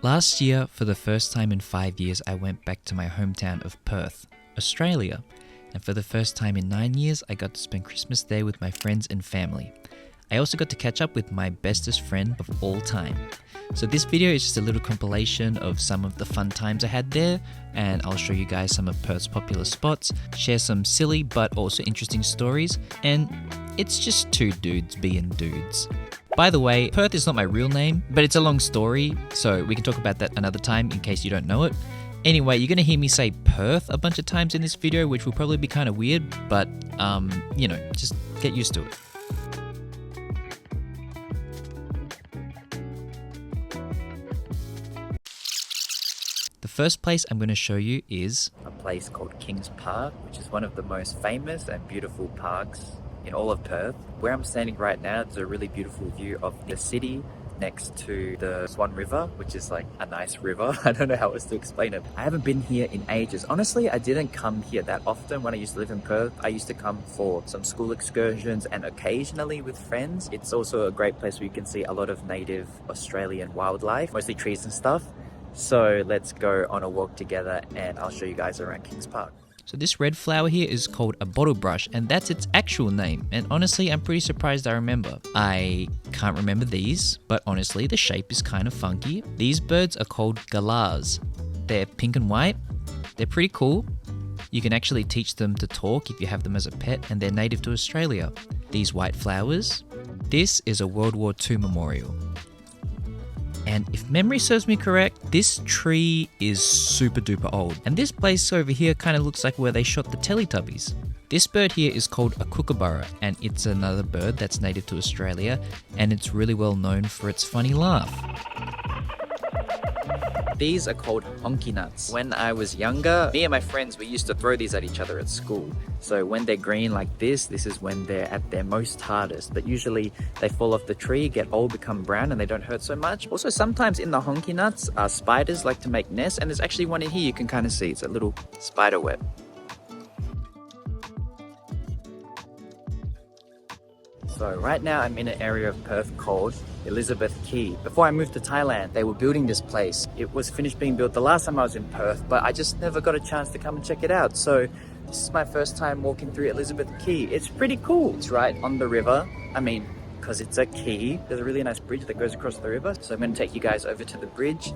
Last year, for the first time in 5 years, I went back to my hometown of Perth, Australia. And for the first time in 9 years, I got to spend Christmas there with my friends and family. I also got to catch up with my bestest friend of all time. So this video is just a little compilation of some of the fun times I had there, and I'll show you guys some of Perth's popular spots, share some silly but also interesting stories, and it's just two dudes being dudes. By the way, Perth is not my real name, but it's a long story, so we can talk about that another time in case you don't know it. Anyway, you're gonna hear me say Perth a bunch of times in this video, which will probably be kind of weird, but just get used to it. The first place I'm going to show you is a place called Kings Park, which is one of the most famous and beautiful parks in all of Perth. Where I'm standing right now, there's a really beautiful view of the city next to the Swan River, which is like a nice river. I don't know how else to explain it. I haven't been here in ages. Honestly, I didn't come here that often when I used to live in Perth. I used to come for some school excursions and occasionally with friends. It's also a great place where you can see a lot of native Australian wildlife, mostly trees and stuff. So let's go on a walk together and I'll show you guys around Kings Park. So this red flower here is called a bottle brush, and that's its actual name. And honestly, I'm pretty surprised I remember. I can't remember these, but honestly, the shape is kind of funky. These birds are called galahs. They're pink and white. They're pretty cool. You can actually teach them to talk if you have them as a pet, and they're native to Australia. These white flowers. This is a World War II memorial. And if memory serves me correct, this tree is super duper old. And this place over here kind of looks like where they shot the Teletubbies. This bird here is called a kookaburra, and it's another bird that's native to Australia, and it's really well known for its funny laugh. These are called honky nuts. When I was younger, me and my friends, we used to throw these at each other at school. So when they're green like this is when they're at their most hardest. But usually they fall off the tree, get old, become brown, and they don't hurt so much. Also, sometimes in the honky nuts, spiders like to make nests, and there's actually one in here you can kind of see. It's a little spider web. So right now I'm in an area of Perth called Elizabeth Quay. Before I moved to Thailand, they were building this place. It was finished being built the last time I was in Perth, but I just never got a chance to come and check it out. So this is my first time walking through Elizabeth Quay. It's pretty cool. It's right on the river. I mean, because it's a quay, there's a really nice bridge that goes across the river. So I'm going to take you guys over to the bridge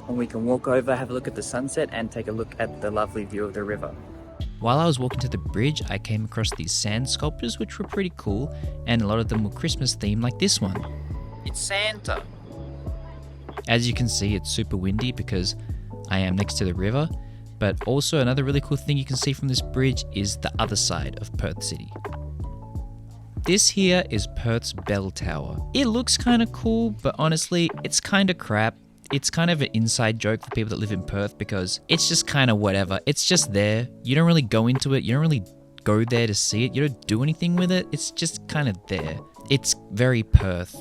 and we can walk over, have a look at the sunset and take a look at the lovely view of the river. While I was walking to the bridge, I came across these sand sculptures which were pretty cool, and a lot of them were Christmas themed like this one. It's Santa! As you can see, it's super windy because I am next to the river, but also another really cool thing you can see from this bridge is the other side of Perth City. This here is Perth's bell tower. It looks kind of cool, but honestly, it's kind of crap. It's kind of an inside joke for people that live in Perth because it's just kind of whatever. It's just there. You don't really go into it. You don't really go there to see it. You don't do anything with it. It's just kind of there. It's very Perth.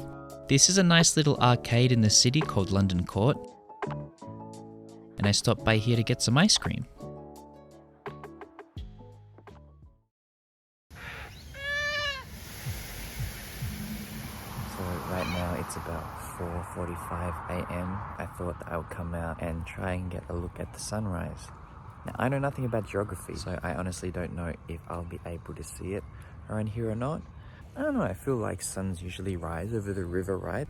This is a nice little arcade in the city called London Court. And I stopped by here to get some ice cream. So right now it's about 4:45 a.m. I thought I would come out and try and get a look at the sunrise. Now I know nothing about geography, so I honestly don't know if I'll be able to see it around here or not. I don't know, I feel like suns usually rise over the river, right?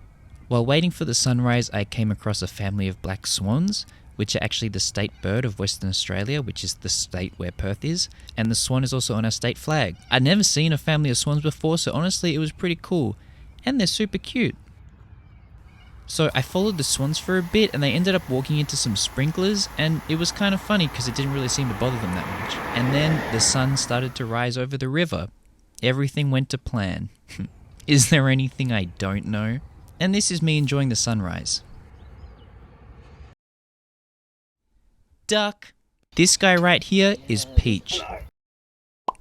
While waiting for the sunrise, I came across a family of black swans, which are actually the state bird of Western Australia, which is the state where Perth is, and the swan is also on our state flag. I'd never seen a family of swans before, so honestly it was pretty cool, and they're super cute. So I followed the swans for a bit and they ended up walking into some sprinklers, and it was kind of funny because it didn't really seem to bother them that much. And then the sun started to rise over the river. Everything went to plan. Is there anything I don't know? And this is me enjoying the sunrise. Duck. This guy right here is Peach.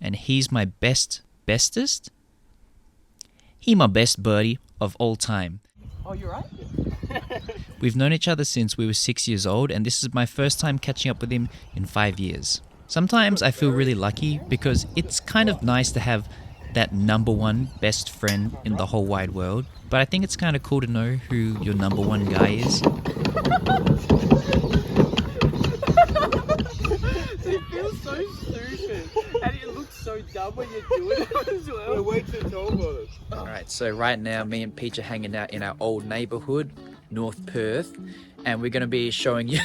And he's my bestest? He my best birdie of all time. Oh, you're right? We've known each other since we were 6 years old, and this is my first time catching up with him in 5 years. Sometimes I feel really lucky because it's kind of nice to have that number one best friend in the whole wide world, but I think it's kind of cool to know who your number one guy is. stop what you're doing as well. We're way too tall for this. Alright, so right now me and Peach are hanging out in our old neighbourhood, North Perth, and we're going to be showing you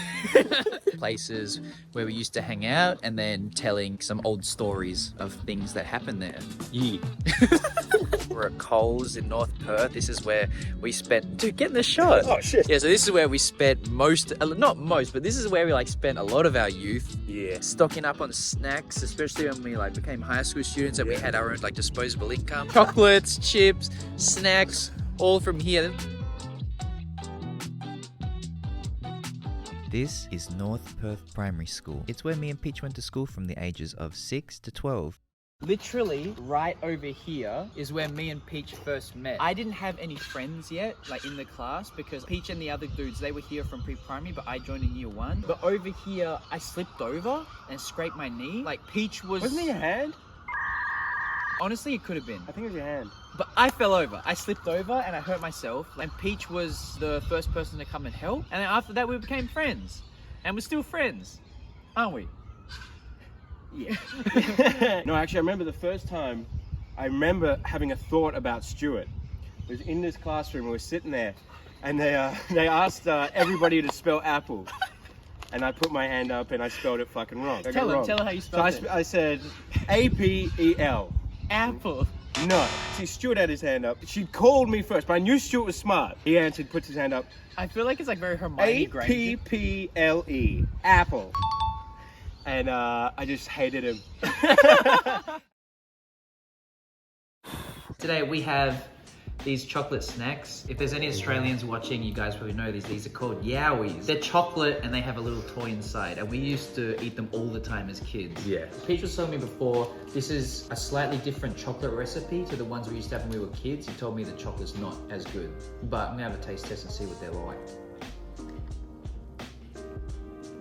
places where we used to hang out and then telling some old stories of things that happened there. Yeah. We're at Kohls in North Perth. This is where we spent... Dude, get in the shot. Oh, shit. Yeah, so this is where we spent most... Not most, but this is where we like spent a lot of our youth. Yeah. Stocking up on snacks, especially when we like became high school students and we had our own like disposable income. Chocolates, chips, snacks, all from here. This is North Perth Primary School. It's where me and Peach went to school from the ages of 6 to 12. Literally right over here is where me and Peach first met. I didn't have any friends yet, like in the class, because Peach and the other dudes, they were here from pre-primary, but I joined in year 1. But over here, I slipped over and scraped my knee. Like Peach was... Wasn't it your hand? Honestly, it could have been. I think it was your hand. But I fell over. I slipped over and I hurt myself. And Peach was the first person to come and help. And then after that, we became friends. And we're still friends, aren't we? Yeah. No, actually, I remember the first time, I remember having a thought about Stuart. It was in this classroom, we were sitting there, and they asked everybody to spell apple. And I put my hand up and I spelled it fucking wrong. Tell her how you spelled it. I said A-P-E-L. Apple. No. See, Stuart had his hand up. She called me first, but I knew Stuart was smart. He answered, puts his hand up. I feel like it's like very Hermione Granger. A-P-P-L-E. Apple. And I just hated him. Today we have these chocolate snacks. If there's any Australians watching, you guys probably know these. These are called Yowies. They're chocolate and they have a little toy inside. And we used to eat them all the time as kids. Yeah. Peach was telling me before, this is a slightly different chocolate recipe to the ones we used to have when we were kids. He told me the chocolate's not as good. But I'm gonna have a taste test and see what they're like.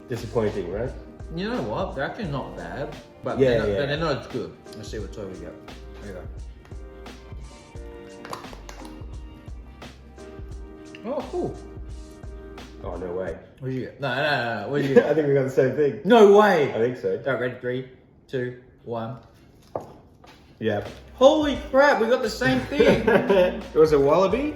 Disappointing, right? You know what? They're actually not bad. But Yeah, they're not as good. Let's see what toy we get. Here you go. Oh, cool. Oh, no way. What did you get? No. What did you get? I think we got the same thing. No way! I think so. Alright, ready? 3, 2, 1. Yeah. Holy crap, we got the same thing! It was a wallaby?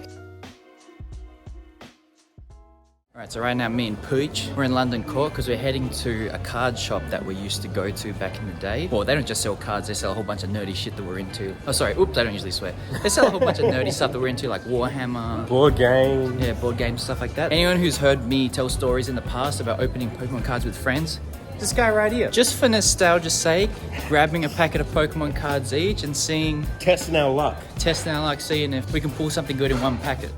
Alright, so right now me and Peach, we're in London Court because we're heading to a card shop that we used to go to back in the day. Well, they don't just sell cards, they sell a whole bunch of nerdy shit that we're into. Oh, sorry, oops, I don't usually swear. They sell a whole bunch of nerdy stuff that we're into, like Warhammer. Board game. Yeah, board games, stuff like that. Anyone who's heard me tell stories in the past about opening Pokemon cards with friends, this guy right here. Just for nostalgia's sake, grabbing a packet of Pokemon cards each and seeing... Testing our luck. Seeing if we can pull something good in one packet.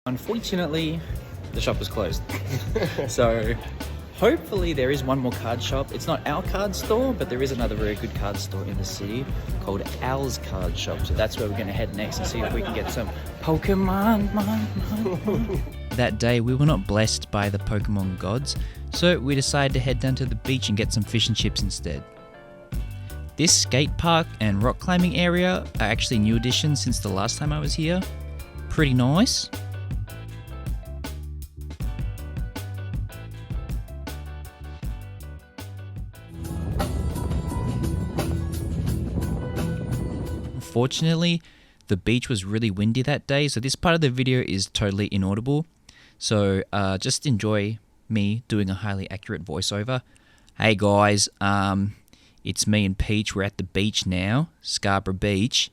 Unfortunately, the shop was closed. So hopefully there is one more card shop. It's not our card store, but there is another very good card store in the city called Owl's Card Shop. So that's where we're going to head next and see if we can get some Pokemon. That day we were not blessed by the Pokemon gods, so we decided to head down to the beach and get some fish and chips instead. This skate park and rock climbing area are actually new additions since the last time I was here. Pretty nice. Unfortunately, the beach was really windy that day, so this part of the video is totally inaudible. So just enjoy me doing a highly accurate voiceover. Hey guys, it's me and Peach. We're at the beach now, Scarborough Beach,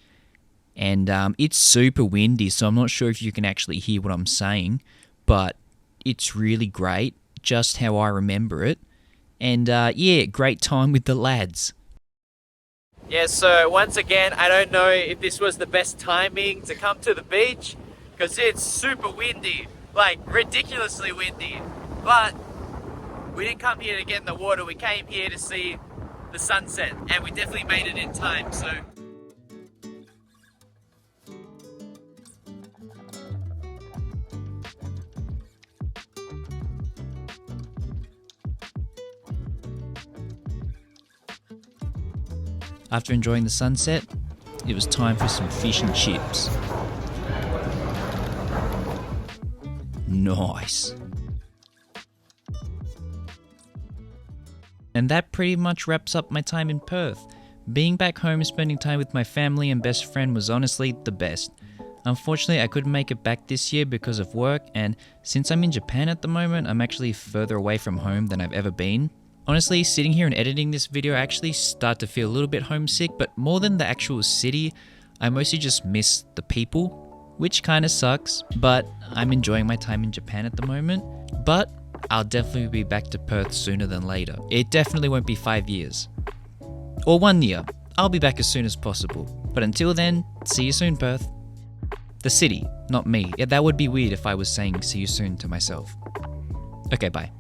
and it's super windy, so I'm not sure if you can actually hear what I'm saying, but it's really great, just how I remember it. And yeah, great time with the lads. Yeah, so once again, I don't know if this was the best timing to come to the beach because it's super windy, like ridiculously windy. But we didn't come here to get in the water, we came here to see the sunset, and we definitely made it in time, so. After enjoying the sunset, it was time for some fish and chips. Nice. And that pretty much wraps up my time in Perth. Being back home, spending time with my family and best friend was honestly the best. Unfortunately, I couldn't make it back this year because of work, and since I'm in Japan at the moment, I'm actually further away from home than I've ever been. Honestly, sitting here and editing this video, I actually start to feel a little bit homesick, but more than the actual city, I mostly just miss the people, which kind of sucks, but I'm enjoying my time in Japan at the moment. But I'll definitely be back to Perth sooner than later. It definitely won't be 5 years. Or 1 year. I'll be back as soon as possible. But until then, see you soon, Perth. The city, not me. Yeah, that would be weird if I was saying see you soon to myself. Okay, bye.